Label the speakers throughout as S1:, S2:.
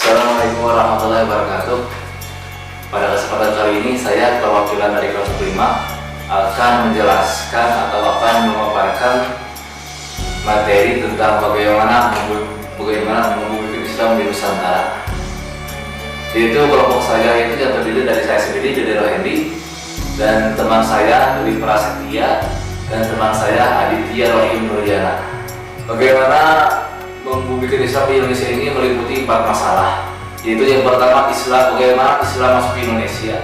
S1: Assalamualaikum warahmatullahi wabarakatuh. Pada kesempatan kali ini saya perwakilan dari kelas 5 akan menjelaskan atau akan memaparkan materi tentang bagaimana membumikan Islam di Nusantara. Yaitu kelompok saya itu yang terdiri dari saya sendiri, Dede Rohendi, dan teman saya Dwi Prasetya, dan teman saya Aditya Rohim Nuryana. Bagaimana membumikan Islam di Indonesia ini meliputi 4 masalah, yaitu yang pertama Islam, bagaimana Islam masuk ke Indonesia,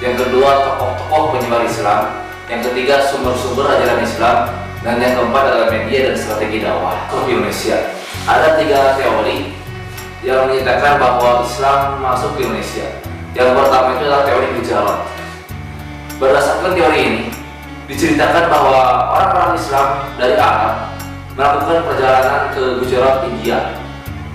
S1: yang kedua tokoh-tokoh penyebar Islam, yang ketiga sumber-sumber ajaran Islam, dan yang keempat adalah media dan strategi dakwah ke Indonesia. Ada 3 teori yang menyatakan bahwa Islam masuk ke Indonesia. Yang pertama itu adalah teori Gujarat. Berdasarkan teori ini diceritakan bahwa orang-orang Islam dari Arab melakukan perjalanan ke Gujarat, India.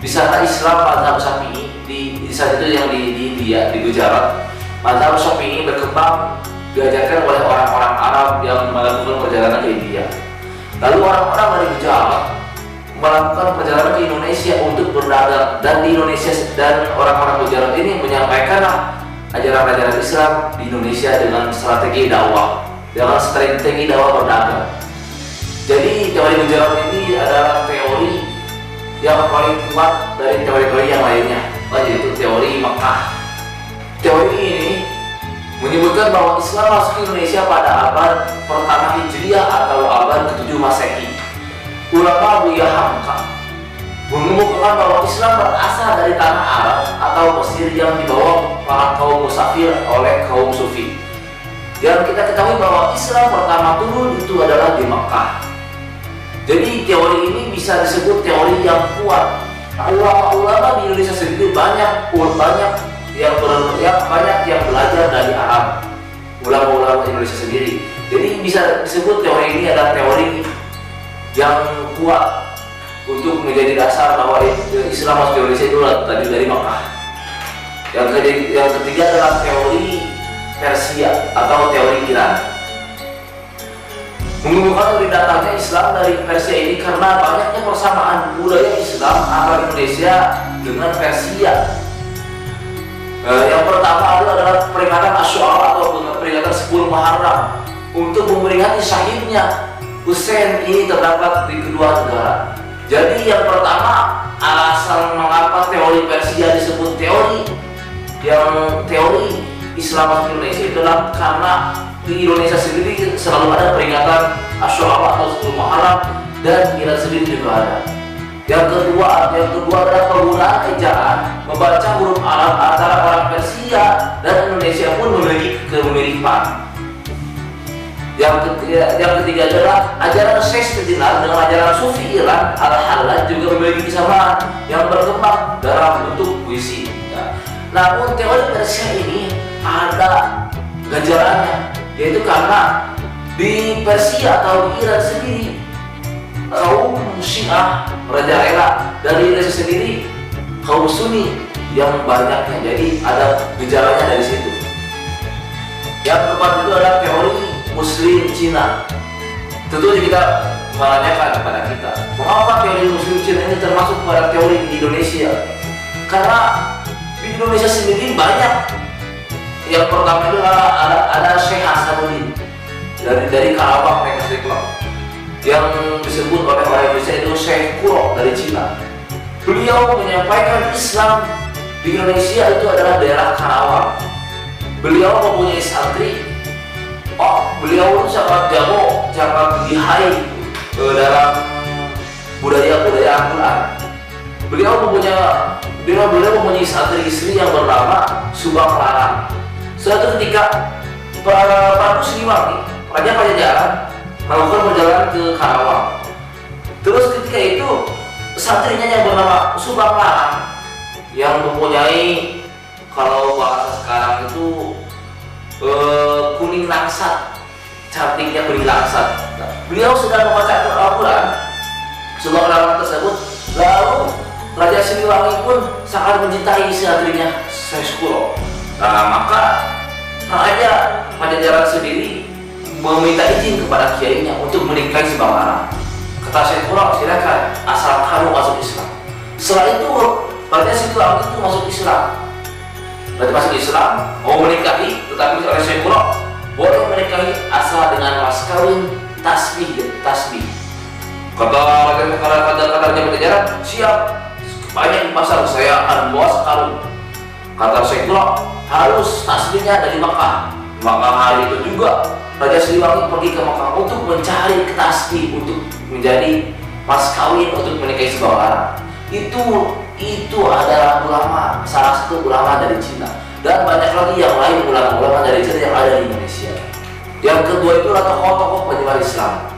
S1: Di sana Islam mazhab Syafi'i di saat itu yang di India, di Gujarat, mazhab Syafi'i berkembang diajarkan oleh orang-orang Arab yang melakukan perjalanan ke India. Lalu orang-orang dari Gujarat melakukan perjalanan ke Indonesia untuk berdagang, dan di Indonesia dan orang-orang Gujarat ini menyampaikan ajaran-ajaran Islam di Indonesia dengan strategi dakwah berdagang. Jadi teori Gujarat ini adalah teori yang paling kuat dari teori-teori yang lainnya, yaitu teori Mekah. Teori ini menyebutkan bahwa Islam masuk ke Indonesia pada abad pertama Hijriah atau abad ke-7 Masehi. Ulama Buya Hamka mengemukakan bahwa Islam berasal dari tanah Arab atau Mesir yang dibawa para kaum musafir oleh kaum Sufi. Dan kita ketahui bahwa Islam pertama turun itu adalah di Mekah. Jadi teori ini bisa disebut teori yang kuat. Ulama-ulama di Indonesia sendiri banyak yang belajar dari Arab. Ulama-ulama Indonesia sendiri. Jadi bisa disebut teori ini adalah teori yang kuat untuk menjadi dasar bahwa Islam masuk ke Indonesia itu tadi dari Mekah. Yang ketiga adalah teori Persia atau teori Iran. Mengemukakan dari datangnya Islam dari Persia ini karena banyaknya persamaan budaya Islam antara Indonesia dengan Persia. Yang pertama adalah peringatan Asyura atau peringatan 10 Muharram untuk memperingati syahidnya Husain ini terdapat di kedua negara. Jadi yang pertama, alasan mengapa teori Persia disebut teori Islam masuk Indonesia itulah karena di Indonesia sendiri selalu ada peringatan Asyura atau 10 Muharram, dan Iran sendiri juga ada. Yang kedua adalah penggunaan ejaan membaca huruf Arab antara orang Persia dan Indonesia pun memiliki kemiripan. Yang ketiga adalah ajaran Syekh Sayyidina dengan ajaran Sufi Iran Al-Hallaj juga memiliki kesamaan yang berkembang dalam bentuk puisi. Namun teori Persia ini ada ganjarannya, yaitu karena di Persia atau di Iran sendiri kaum Syiah merajalela, dari Indonesia sendiri kaum Sunni yang banyaknya, jadi ada gejalanya dari situ. Yang keempat itu adalah teori Muslim Cina. Tentu kita menanyakan kepada kita, mengapa teori Muslim Cina ini termasuk pada teori di Indonesia? Karena di Indonesia sendiri banyak. Yang pertama itu ada Syekh Hasanuddin dari Karawang, yang disebut oleh orang Indonesia itu Syekh Kuro dari Cina. Beliau menyampaikan Islam di Indonesia itu adalah daerah Karawang. Beliau mempunyai santri. Beliau sangat jago, sangat lihai dalam budaya Al-Quran. Beliau mempunyai santri istri yang bernama Subang Larang. Suatu ketika Prabu Siliwangi, Raja Pajajaran, melakukan perjalanan ke Karawang. Terus ketika itu santrinya yang bernama Subang Larang, yang mempunyai, kalau bahasa sekarang itu kuning langsat, cantiknya kuning langsat. Beliau sudah membaca Al-Quran, Subang Larang tersebut. Lalu Raja Siliwangi pun sangat mencintai santrinya Syekh Kuro. Maka Raja Pajajaran sendiri meminta izin kepada kiainya untuk menikahi Subang Larang. Kata Syekh Kuro, silakan asal kamu masuk Islam. Setelah itu Raja Situlangi itu masuk Islam. Berarti masuk Islam, mau menikahi, tetapi oleh Syekhullah boleh menikahi asal dengan mas kawin tasbih. Kata Raja Pajajaran, siap, banyak di pasar saya akan bawa sekarung. Kata Syekhullah, harus tasbihnya dari Makkah. Maka hari itu juga Raja Siliwangi pergi ke Makkah untuk mencari tasbih untuk menjadi mas kawin untuk menikahi sebuah orang. Itu adalah ulama, salah satu ulama dari Cina, dan banyak lagi yang lain ulama-ulama dari Cina yang ada di Indonesia. Yang kedua itu adalah tokoh-tokoh penyebar Islam.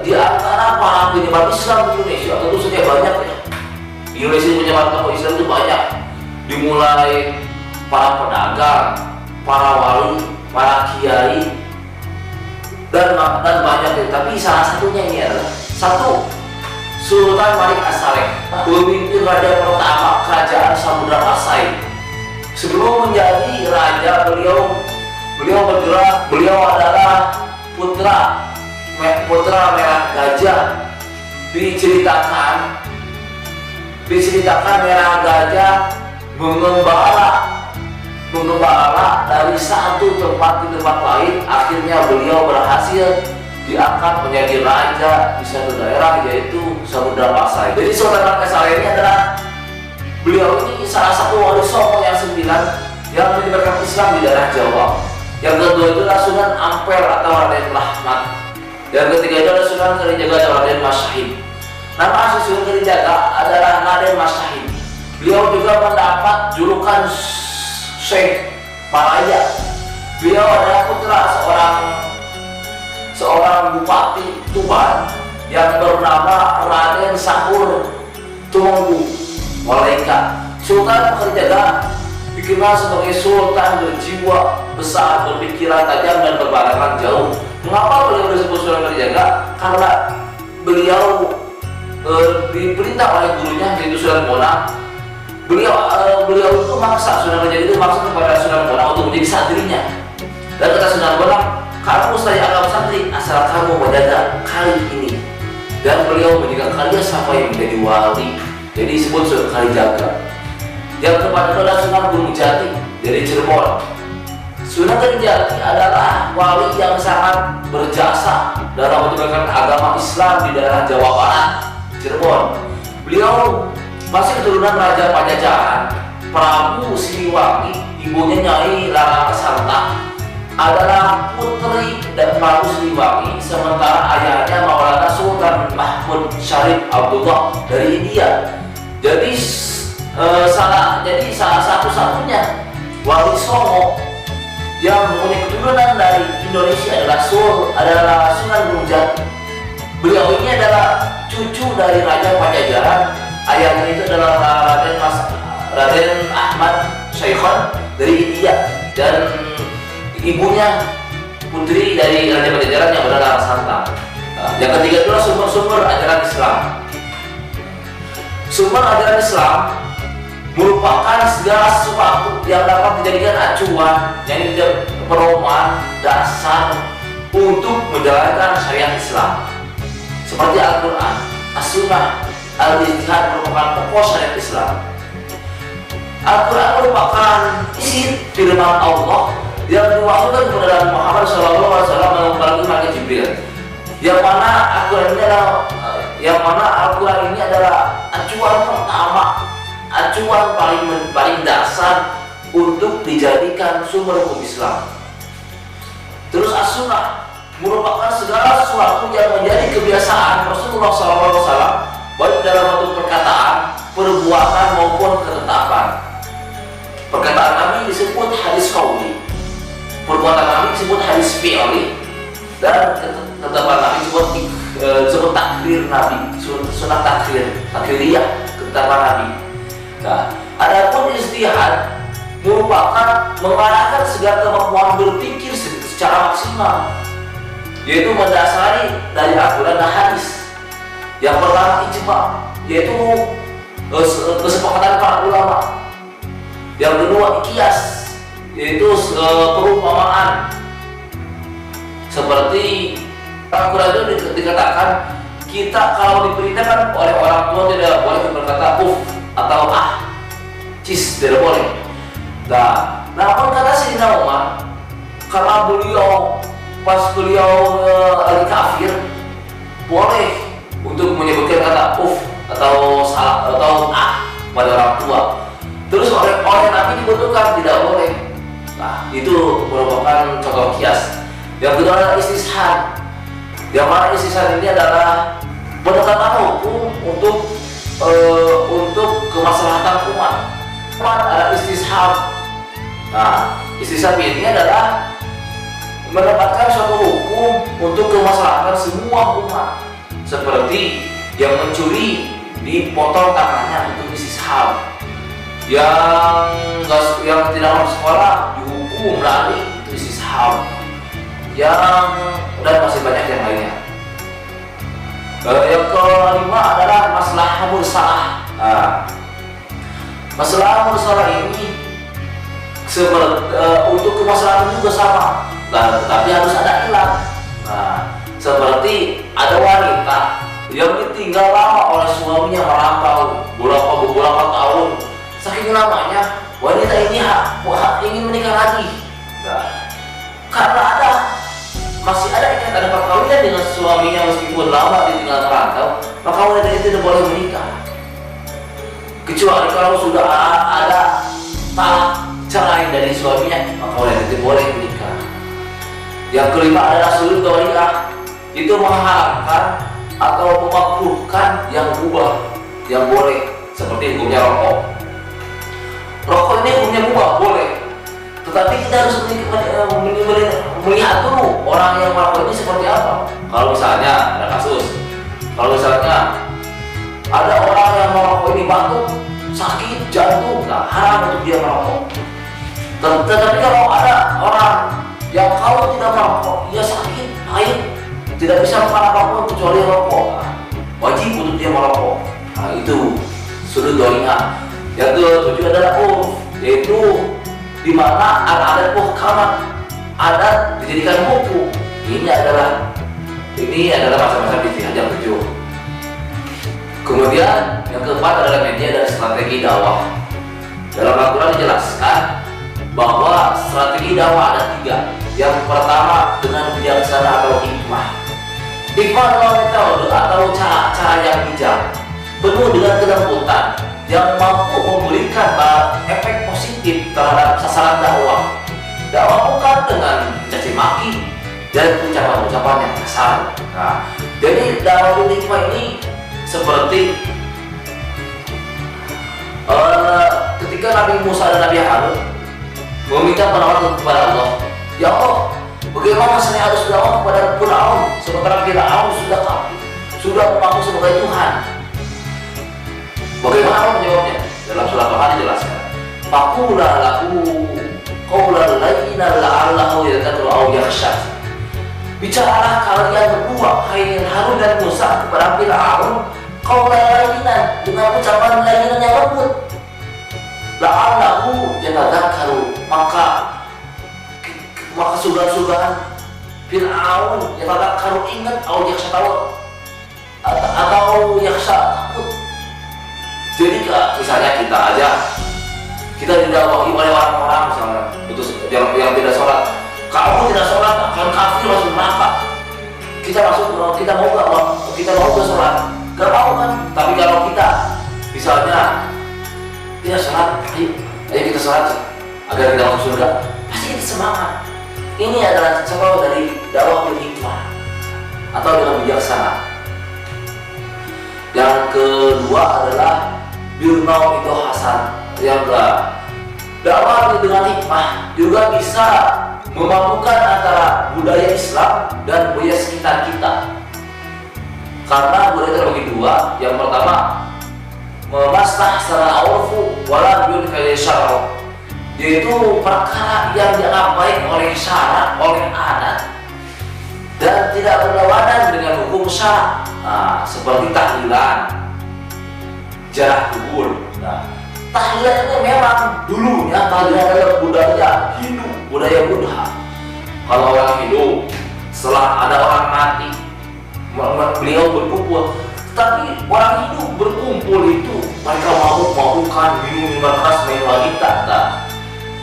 S1: Di antara para penyebar Islam di Indonesia tentu saja banyak ya. Di Indonesia penyebar tokoh Islam itu banyak, dimulai para pedagang, para wali, para kiai, dan banyak ya. Tapi salah satunya ini adalah satu, Sultan Malik As-Saleh, pemimpin raja pertama kerajaan Samudra Pasai. Sebelum menjadi raja, beliau adalah putra Merah Gajah. Diceritakan Merah Gajah mengembala dari satu tempat ke tempat lain. Akhirnya beliau berhasil diangkat menjadi raja di satu daerah, yaitu Samudra Pasai. Jadi Sultan Malik As-Saleh ini adalah beliau ini salah satu wali songo yang 9 yang menyebarkan Islam di daerah Jawa. Yang kedua itu adalah Sunan Ampel atau Raden Rahmat. Yang ketiga itu adalah Sunan Kalijaga atau Raden Mas Syahid. Nama asli Sunan Kalijaga adalah Raden Mas Syahid. Beliau juga mendapat julukan Syekh Malaya. Beliau adalah putra seorang bupati Tuban yang bernama Raden Sahur Tumenggung Malaika. Sultan Kalijaga dikenal sebagai sultan berjiwa besar, berpikiran tajam, dan berpandangan jauh. Mengapa beliau disebut Sultan Kalijaga? Karena beliau diperintah oleh gurunya, yaitu Sunan Bonang. Beliau itu maksa, Sunan Kalijaga itu maksa kepada Sunan Bonang untuk menjadi santrinya. Dan kata Sunan Bonang, kamu saya anggap santri asal kamu menjaga kali ini. Dan beliau menjaga kalian sampai menjadi wali. Jadi disebut Sunan Kalijaga. Yang keempat adalah Sunan Gunung Jati dari Cirebon. Sunan Kalijaga adalah wali yang sangat berjasa dalam menyebarkan agama Islam di daerah Jawa Barat, Cirebon. Beliau masih keturunan Raja Pajajaran. Prabu Siliwangi, ibunya Nyai Larang Santa, adalah putri dan Prabu Siliwangi, sementara ayahnya Maulana Sultan Mahmud Syarif Abdullah dari India. Jadi salah satu-satunya wali songo yang mempunyai keturunan dari Indonesia adalah Sunan Gunung Jati. Beliau ini adalah cucu dari Raja Pajajaran. Ayahnya itu adalah Raden Ahmad Syaikhan dari India, dan ibunya putri dari Raja Pajajaran yang bernama Santa. Yang ketiga adalah sumber-sumber ajaran Islam. Sumber ajaran Islam merupakan segala sesuatu yang dapat dijadikan acuan, yang pedoman dasar untuk menjalankan syariat Islam, seperti Al-Quran, As-Sunnah, Al-Ijtihad merupakan pokok syariat Islam. Al-Quran merupakan isi firman Allah yang diwahyukan kepada Muhammad SAW melalui malaikat Jibril, yang mana Al-Quran ini adalah acuan pertama, acuan paling dasar untuk dijadikan sumber hukum Islam. Terus As-Sunnah merupakan segala sesuatu yang menjadi kebiasaan Rasulullah SAW, baik dalam bentuk perkataan, perbuatan maupun ketetapan. Perkataan Nabi disebut hadis qauli, perbuatan Nabi disebut hadis fi'li, dan ketetapan Nabi disebut takrir Nabi, sunnah takriyah, ketetapan Nabi. Nah, adapun ijtihad merupakan mengarahkan segala kemampuan berpikir secara maksimal, yaitu mendasari dari Al-Quran dan hadis. Yang pertama ijma, yaitu kesepakatan para ulama. Yang kedua qiyas, yaitu perumpamaan. Seperti Al-Quran itu dikatakan, kita kalau diperintahkan oleh orang tua tidak boleh berkata uff, atau cis, tidak boleh. Nah, namun kata Sayyidina Umar, karena pas beliau lagi kafir, boleh untuk menyebutkan kata atau salah atau pada orang tua. Terus oleh Nabi dibutuhkan, tidak boleh. Nah, itu merupakan contoh kias. Yang kedua adalah istishad. Yang mana istishad ini adalah pendekatan hukum untuk kemaslahatan umat. Ada istishad. Nah, istishad ini adalah mendapatkan suatu hukum untuk kemaslahatan semua umat. Seperti yang mencuri dipotong tangannya, itu istishad. Yang tidak masuk sekolah dihukum lari, itu istishad. Dan masih banyak yang lainnya. Yang kelima adalah maslahah mursalah. Maslahah mursalah ini untuk kemaslahatan juga sama, tetapi harus ada ilat. Seperti ada wanita yang ditinggal lama oleh suaminya merantau beberapa tahun, saking lamanya wanita ini ingin menikah lagi. Karena masih ada ikatan perkawinan dengan suaminya meskipun lama ditinggal merantau, maka wanita itu tidak boleh menikah. Kecuali kalau sudah ada talak cerai dari suaminya, maka wanita itu boleh menikah. Yang kelima adalah sulh dhariyah, itu mengharamkan atau memakruhkan yang mubah, yang boleh, seperti hukumnya rokok. Rokok ini hukumnya mubah, boleh. Tetapi kita harus melihat dulu orang yang merokok ini seperti apa. Kalau misalnya ada kasus, kalau misalnya ada orang yang merokok ini batuk, sakit, jantung, haram untuk dia merokok. Tetapi kalau ada orang yang kalau tidak merokok, dia sakit, haid, tidak bisa makan apapun kecuali rokok, wajib untuk dia merokok. Itu sulh dhariyah. Yang ketujuh adalah yaitu di mana adat muhkamat, adat dijadikan hukum. Ini adalah masa-masa ijtihad yang 7. Kemudian yang keempat adalah media dan strategi dakwah. Dalam Al-Quran dijelaskan bahwa strategi dakwah ada 3. Yang pertama dengan bijaksana atau hikmah. Hikmah adalah metode atau cara yang bijak, penuh dengan kelembutan, yang mampu memberikan efek positif terhadap sasaran dakwah. Dakwah bukan dengan caci maki dan ucapan-ucapan yang kasar. Jadi dakwah hikmah ini seperti ketika Nabi Musa dan Nabi Harun meminta penawaran kepada Allah, ya Allah, bagaimana saya harus dakwah kepada Firaun sementara Firaun sudah kafir, sudah mengaku sebagai Tuhan? Bagaimana Allah menjawabnya? Dalam surat Al-Qur'an dijelaskan, faqula lahu qawlan layyinan la'allahu yadhakkaru aw yakhsha. Bicaralah kalian berdua, hai Harun dan Musa, kepada Firaun qawlan layyinan, dengan ucapan layyinan yang lembut. La'allahu yadhakkaru, maka sugan-sugan Firaun yadhakkaru, ingat, aw yakhsha, atau yakhsha, takut. Jadi misalnya kita didakwahi oleh orang-orang misalnya yang tidak sholat, kamu tidak sholat akan kafir, masuk neraka. Kita mau ke sholat, gak mau kan? Tapi kalau kita misalnya tidak sholat, ayo kita sholat agar kita masuk surga, pasti kita semangat. Ini adalah contoh dari dakwah bil hikmah atau dengan bijaksana. Yang kedua adalah Birnau itu hasan. Yang dakwah dengan hikmah juga bisa memampukan antara budaya Islam dan budaya sekitar kita. Karena budaya terbagi 2. Yang pertama, memaslah secara urfu wala yudkhil syar'a, yaitu perkara yang dianggap baik oleh syarak, oleh adat, dan tidak berlawanan dengan hukum syarak. Seperti tahlilan, jarah kubur. Tahlilan itu memang dulunya tahlilan adalah budaya Hindu, budaya Buddha. Kalau orang Hindu, setelah ada orang mati, beliau berkumpul. Tapi orang Hindu berkumpul itu mereka mabuk-mabukan, minum minuman keras, main wanita. Nah,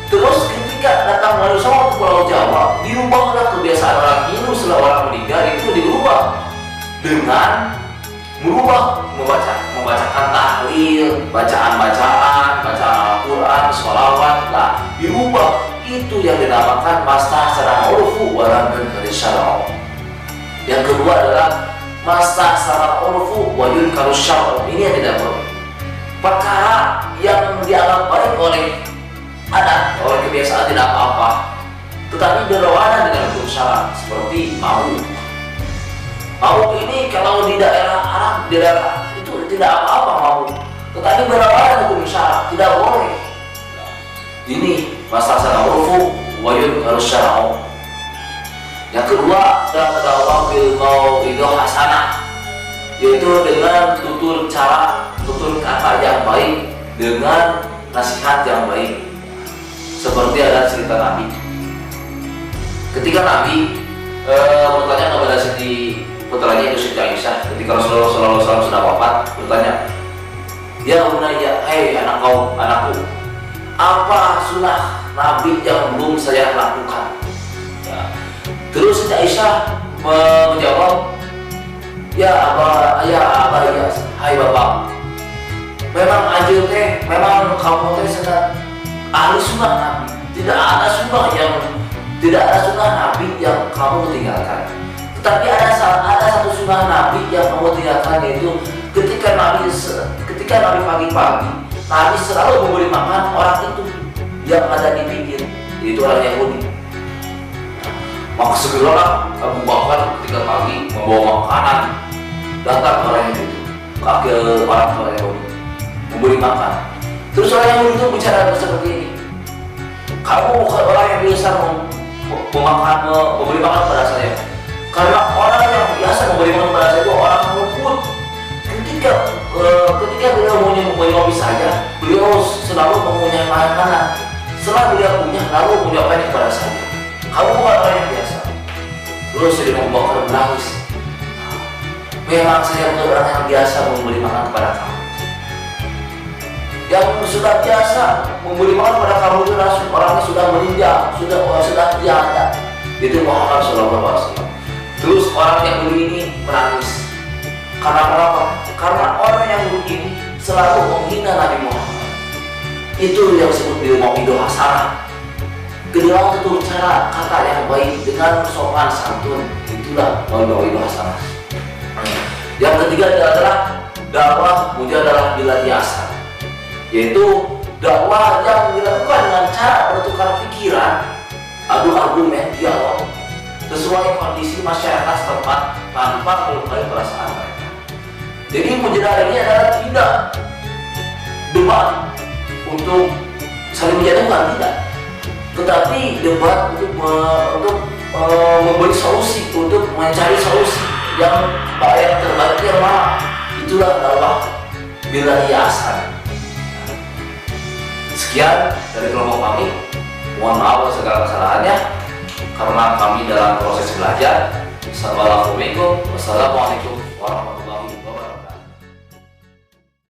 S1: terus ketika datang Nabi SAW ke Pulau Jawa, dirubahlah kebiasaan orang Hindu setelah orang meninggal itu dirubah dengan membacakan tahlil, bacaan-bacaan Al-Quran, sholawat. Nah, dirubah itu yang dinamakan mastahsana urfu walam yunkar syar'u. Yang kedua adalah mastahsana urfu wa yunkar syar'u. Ini yang tidak boleh. Perkara yang dianggap baik oleh adat, oleh kebiasaan tidak apa-apa, tetapi berlawanan dengan hukum syara, seperti mabuk. Mabuk ini kalau di daerah Arab, di daerah itu tidak apa-apa mabuk, tetapi berlawanan hukum syara, tidak boleh. Ini mastahsana urfu wa yunkar syar'u. Yang kedua adalah dakwah bil mau'izah hasanah, yaitu dengan tutur kata yang baik, dengan nasihat yang baik. Seperti ada cerita Nabi, ketika Nabi bertanya kepada Siti putranya itu Siti Aisyah, ketika Rasulullah SAW sudah wafat, bertanya, ya bunayya, hei anakku, apa sunnah Nabi yang belum saya lakukan? Ya. Terus Siti Aisyah menjawab, ya hai bapak, memang anjir teh, memang kamu teh sedang ahli sunnah Nabi. Tidak ada sunnah Nabi yang kamu tinggalkan. Tetapi ada satu sunnah Nabi yang kamu tinggalkan, yaitu ketika Nabi pagi-pagi, Nabi selalu memberi makan orang itu yang ada di pinggir, yaitu orang Yahudi. Maka segeralah Abu Bakar ketika pagi membawa makanan, datang orang itu ke orang Yahudi memberi makan. Terus orang Yahudi itu bicara seperti ini, kamu bukan orang yang biasa memberi makan kepada saya, karena orang yang biasa memberi makan kepada saya itu orang luput. Ketika beliau menyopi saya, beliau selalu mempunyai makanan. Setelah beliau punya, lalu menyopinya kepada saya. Kamu bukan orang yang biasa. Terus Sayyidina Abu Bakar menangis. Memang saya bukan orang yang biasa memberi makan kepada kamu. Yang sudah biasa memberi makan kepada kamu itu orangnya sudah meninggal, sudah tiada. Itu Muhammad SAW. Terus orang yang begini menangis. Karena apa? Karena orang yang begini selalu menghina Nabi Muhammad. Itu yang disebut bil mau'izah hasanah. Kedua, tutur cara kata yang baik dengan sopan santun, itulah mau'izah hasanah. Yang ketiga adalah dakwah mujadalah bil hasanah, yaitu dakwah yang dilakukan dengan cara bertukar pikiran, adu argumen, dialog sesuai kondisi masyarakat setempat tanpa melukai perasaan mereka. Jadi mujadalah ini adalah tidak debat untuk saling menjatuhkan, tidak, tetapi debat untuk memberi solusi, untuk mencari solusi yang terbaik yang mana. Itulah dakwah bil hasanah. Sekian dari kelompok kami. Mohon maaf segala kesalahannya karena kami dalam proses belajar. Wassalamualaikum warahmatullahi wabarakatuh.